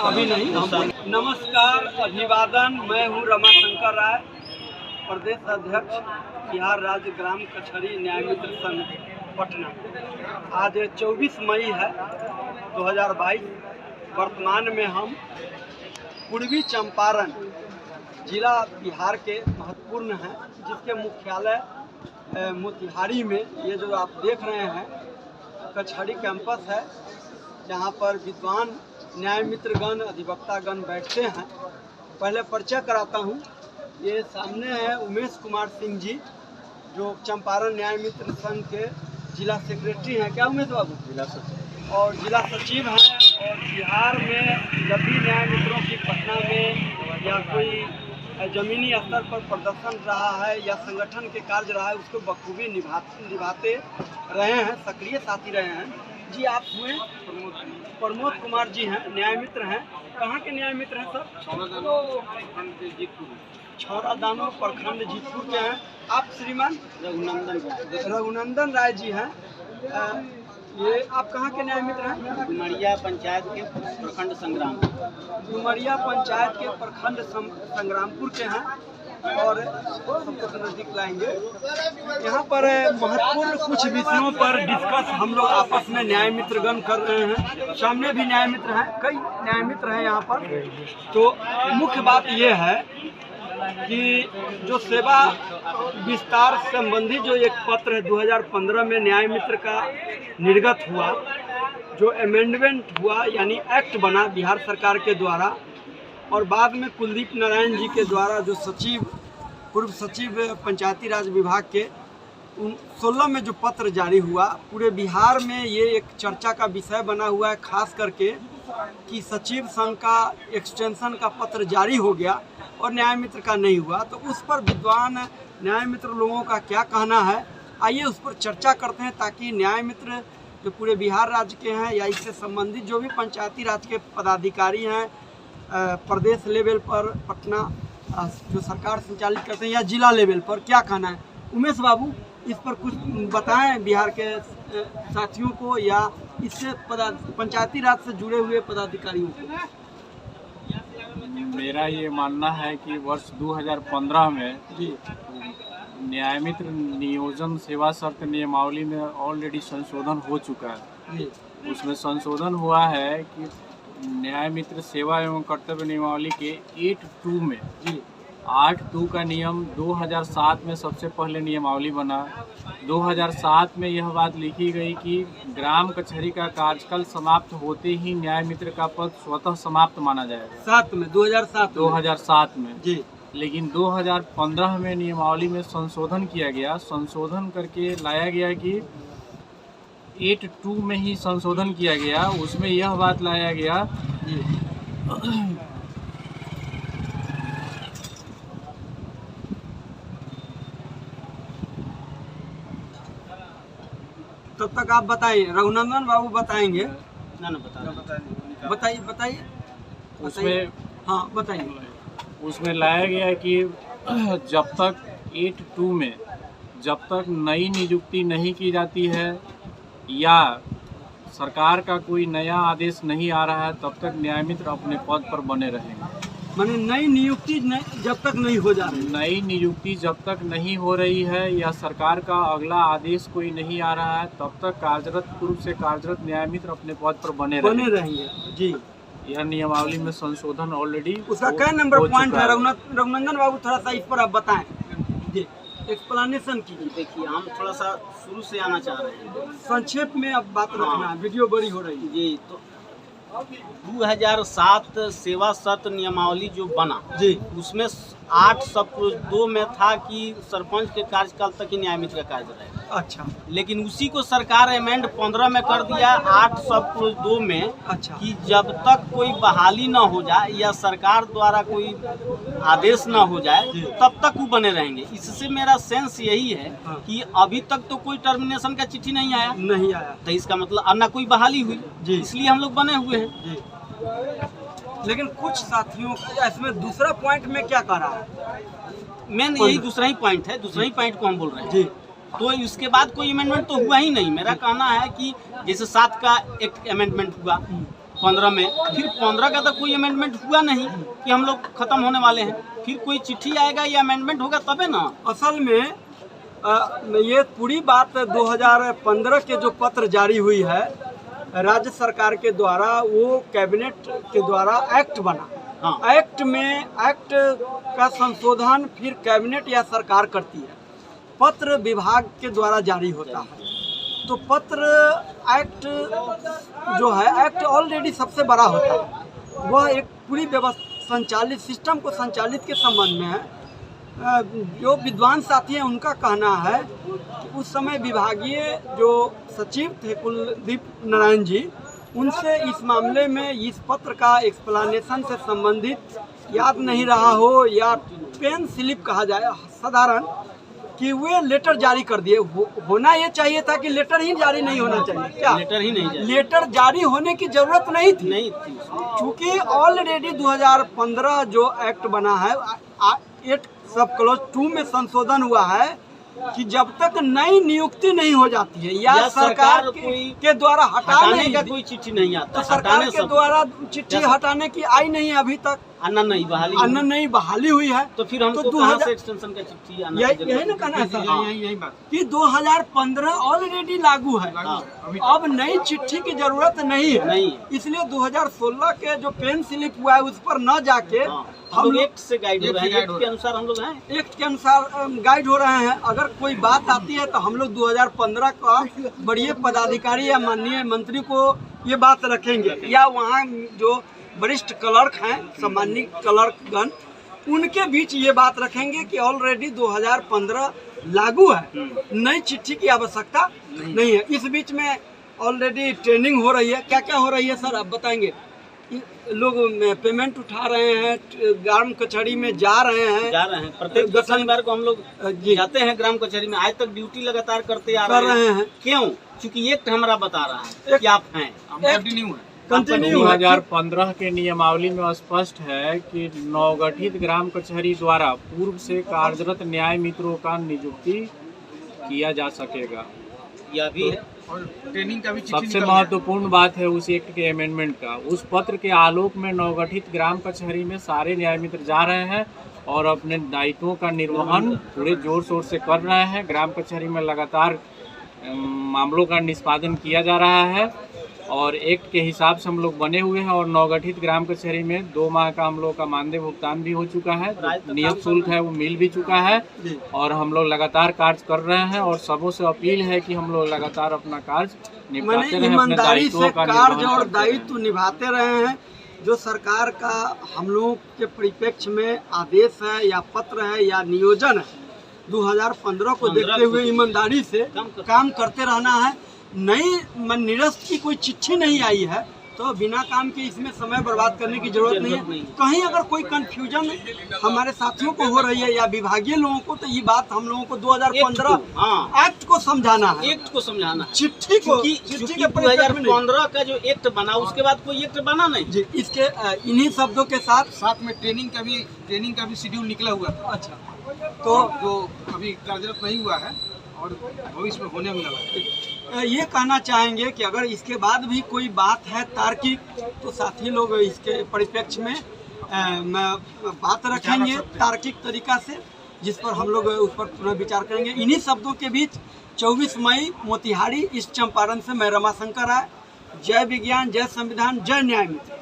अभी नहीं। नमस्कार, अभिवादन। मैं हूँ रमाशंकर राय, प्रदेश अध्यक्ष बिहार राज्य ग्राम कचहरी न्याय मित्र संघ पटना। आज 24 मई है 2022। वर्तमान में हम पूर्वी चंपारण जिला बिहार के महत्वपूर्ण हैं, जिसके मुख्यालय मोतिहारी में ये जो आप देख रहे हैं कचहरी कैंपस है, जहाँ पर विद्वान न्याय मित्रगण अधिवक्तागण बैठते हैं। पहले परिचय कराता हूँ। ये सामने है उमेश कुमार सिंह जी, जो चंपारण न्याय मित्र संघ के जिला सेक्रेटरी हैं। क्या उमेश बाबू? जिला सचिव। और जिला सचिव हैं। और बिहार में जब भी न्याय मित्रों की पटना में या कोई ज़मीनी स्तर पर प्रदर्शन रहा है या संगठन के कार्य रहा है, उसको बखूबी निभाते रहे हैं, सक्रिय साथी रहे हैं। जी, आप हुए प्रमोद कुमार जी हैं, न्याय मित्र हैं। कहाँ के न्याय मित्र हैं सर? छौरादानो प्रखंड जीतपुर के हैं। आप श्रीमान रघुनंदन राय जी हैं। ये आप कहाँ के न्याय मित्र हैं? डुमरिया पंचायत के प्रखंड संग्रामपुर। डुमरिया पंचायत के प्रखंड संग्रामपुर के हैं। और सबको नजदीक लाएंगे। यहाँ पर महत्वपूर्ण कुछ विषयों पर डिस्कस हम लोग आपस में न्याय मित्रगण कर रहे हैं। सामने भी न्याय मित्र हैं, कई न्याय मित्र हैं यहाँ पर। तो मुख्य बात ये है कि जो सेवा विस्तार संबंधी जो एक पत्र है 2015 में न्याय मित्र का निर्गत हुआ, जो अमेंडमेंट हुआ यानी एक्ट बना बिहार सरकार के द्वारा, और बाद में कुलदीप नारायण जी के द्वारा जो पूर्व सचिव पंचायती राज विभाग के 16 में जो पत्र जारी हुआ, पूरे बिहार में ये एक चर्चा का विषय बना हुआ है। खास करके कि सचिव संघ का एक्सटेंशन का पत्र जारी हो गया और न्याय मित्र का नहीं हुआ। तो उस पर विद्वान न्याय मित्र लोगों का क्या कहना है, आइए उस पर चर्चा करते हैं, ताकि न्याय मित्र जो पूरे बिहार राज्य के हैं या इससे संबंधित जो भी पंचायती राज के पदाधिकारी हैं, प्रदेश लेवल पर पटना जो सरकार संचालित करते हैं, या जिला लेवल पर क्या कहना है। उमेश बाबू, इस पर कुछ बताएं बिहार के साथियों को या इससे पंचायती राज से जुड़े हुए पदाधिकारियों को। मेरा ये मानना है कि वर्ष 2015 में न्याय मित्र नियोजन सेवा शर्त नियमावली में ऑलरेडी संशोधन हो चुका है। उसमें संशोधन हुआ है कि न्याय मित्र सेवा एवं कर्तव्य नियमावली के 8(2) में 8(2) का नियम 2007 में सबसे पहले नियमावली बना। 2007 में यह बात लिखी गई कि ग्राम कचहरी का कार्यकाल समाप्त होते ही न्याय मित्र का पद स्वतः समाप्त माना जाएगा। 2007 में जी। लेकिन 2015 में नियमावली में संशोधन किया गया। संशोधन करके लाया गया कि 8(2) में ही संशोधन किया गया। उसमें यह बात लाया गया तब तक आप बताइए, रघुनंदन बाबू बताएंगे। बताइए। उसमें हाँ बताइए। उसमें लाया गया कि जब तक 8(2) में जब तक नई नियुक्ति नहीं की जाती है या सरकार का कोई नया आदेश नहीं आ रहा है, तब तक न्याय मित्र अपने पद पर बने रहेंगे। माने नई नियुक्ति जब तक नहीं हो जा रही, नई नियुक्ति जब तक नहीं हो रही है या सरकार का अगला आदेश कोई नहीं आ रहा है, तब तक पूर्व से कार्यरत न्याय मित्र अपने पद पर बने रहेंगे जी। यह नियमावली में संशोधन ऑलरेडी उसका क्या नंबर पॉइंट है? रघुनंदन बाबू थोड़ा सा इस पर आप बताएं जी, एक्सप्लेनेशन कीजिए। देखिए, हम थोड़ा सा शुरू से आना चाह रहे हैं, संक्षेप में अब बात रखना है, वीडियो बड़ी हो रही है जी। तो 2007 सेवा शर्त नियमावली जो बना जी, उसमें 8(2) में था कि सरपंच के कार्यकाल तक ही न्याय मित्र का कार्य रहेगा। अच्छा। लेकिन उसी को सरकार अमेंड 15 में कर दिया 8(2) में। अच्छा। कि जब तक कोई बहाली ना हो जाए या सरकार द्वारा कोई आदेश ना हो जाए, तब तक वो बने रहेंगे। इससे मेरा सेंस यही है कि अभी तक तो कोई टर्मिनेशन का चिट्ठी नहीं आया। तो इसका मतलब ना कोई बहाली हुई, इसलिए हम लोग बने हुए हैं जी। लेकिन कुछ साथियों इसमें दूसरा पॉइंट में क्या कह रहा है? मेन यही दूसरा ही पॉइंट है, दूसरा ही पॉइंट को हम बोल रहे हैं जी। तो इसके बाद कोई अमेंडमेंट तो हुआ ही नहीं। मेरा कहना है कि जैसे 7 का एक अमेंडमेंट हुआ, 15 में, फिर 15 का तो कोई अमेंडमेंट हुआ नहीं कि हम लोग खत्म होने वाले हैं, फिर कोई चिट्ठी आएगा या अमेंडमेंट होगा तबे ना। असल में ये पूरी बात 2015 के जो पत्र जारी हुई है राज्य सरकार के द्वारा, वो कैबिनेट के द्वारा एक्ट बना। हाँ। एक्ट का संशोधन फिर कैबिनेट या सरकार करती है, पत्र विभाग के द्वारा जारी होता है। तो पत्र एक्ट जो है, एक्ट ऑलरेडी सबसे बड़ा होता है, वह एक पूरी व्यवस्था संचालित सिस्टम को संचालित के संबंध में है। जो विद्वान साथी हैं उनका कहना है कि उस समय विभागीय जो सचिव थे कुलदीप नारायण जी, उनसे इस मामले में इस पत्र का एक्सप्लेनेशन से संबंधित याद नहीं रहा हो या पेन स्लिप कहा जाए साधारण, कि वे लेटर जारी कर दिए। होना ये चाहिए था कि लेटर ही जारी नहीं होना चाहिए। क्या लेटर ही नहीं जारी? लेटर जारी होने की जरूरत नहीं थी, क्योंकि ऑलरेडी 2015 जो एक्ट बना है, एक्ट सब क्लॉज 2 में संशोधन हुआ है कि जब तक नई नियुक्ति नहीं हो जाती है या सरकार के द्वारा हटाने का कोई चिट्ठी नहीं आता, तो सरकार के द्वारा चिट्ठी हटाने की आई नहीं है अभी तक, अन्ना नहीं बहाली हुई है। तो फिर हमको कहाँ से एक्सटेंशन का चिट्ठी आना? यही ना कहना है सर, यही बात कि 2015 ऑलरेडी लागू है, अब नई चिट्ठी की जरूरत नहीं है। इसलिए 2016 के जो पेन स्लिप हुआ है उस पर न जाके हम लोग एक्ट से गाइड हो रहे हैं, एक्ट के अनुसार हम लोग हैं, एक्ट के अनुसार गाइड हो रहे हैं। अगर कोई बात आती है तो हम लोग 2015 का बड़े पदाधिकारी या माननीय मंत्री को ये बात रखेंगे, या वहाँ जो वरिष्ठ क्लर्क हैं, सम्मानित क्लर्कगण, उनके बीच ये बात रखेंगे कि ऑलरेडी 2015 लागू है, नई चिट्ठी की आवश्यकता नहीं है। इस बीच में ऑलरेडी ट्रेनिंग हो रही है। क्या क्या हो रही है सर, आप बताएंगे? लोग पेमेंट उठा रहे हैं, ग्राम कचहरी में जा रहे हैं। प्रत्येक शनिवार को हम लोग जाते हैं ग्राम कचहरी में। आज तक ड्यूटी लगातार करते आ रहे हैं। क्यों? क्योंकि एक्ट हमारा बता रहा है कि आप हैं, कंटिन्यू है। 2015 के नियमावली में स्पष्ट है कि नवगठित ग्राम कचहरी द्वारा पूर्व से कार्यरत न्याय मित्रों का नियुक्ति किया जा सकेगा। यह भी है। और ट्रेनिंग का भी सबसे महत्वपूर्ण बात है उस एक्ट के अमेंडमेंट का। उस पत्र के आलोक में नवगठित ग्राम कचहरी में सारे न्याय मित्र जा रहे हैं और अपने दायित्वों का निर्वहन पूरे जोर शोर से कर रहे हैं। ग्राम कचहरी में लगातार मामलों का निष्पादन किया जा रहा है और एक्ट के हिसाब से हम लोग बने हुए हैं। और नवगठित ग्राम कचहरी में 2 माह का हम लोग का मानदेय भुगतान भी हो चुका है, नियत शुल्क है वो मिल भी चुका है और हम लोग लगातार कार्य कर रहे हैं। और सबों से अपील है कि हम लोग लगातार अपना कार्य निभाते रहें, अपने दायित्वों का कार्य और दायित्व निभाते रहे हैं। जो सरकार का हम लोगों के परिप्रेक्ष्य में आदेश है या पत्र है या नियोजन है, 2015 को देखते हुए ईमानदारी से काम करते रहना है। नई निरस्त की कोई चिट्ठी नहीं आई है तो बिना काम के इसमें समय बर्बाद करने की जरूरत नहीं है। कहीं अगर कोई कंफ्यूजन हमारे साथियों को हो रही है या विभागीय लोगों को, तो ये बात हम लोगों को 2015 एक्ट को समझाना है, चिट्ठी के 2015 का जो एक्ट बना उसके बाद कोई एक्ट बना नहीं जी। इसके इन्हीं शब्दों के साथ में ट्रेनिंग का भी शेड्यूल निकला हुआ है। अच्छा, तो जो अभी कार्यरत नहीं हुआ है और भविष्य में होने वाला है। ये कहना चाहेंगे कि अगर इसके बाद भी कोई बात है तार्किक, तो साथी लोग इसके परिप्रेक्ष्य में बात रखेंगे तार्किक तरीका से, जिस पर हम लोग उस पर पुनः विचार करेंगे। इन्हीं शब्दों के बीच 24 मई मोतिहारी ईस्ट चंपारण से मैं रमाशंकर राय। जय विज्ञान, जय संविधान, जय न्याय मित्र।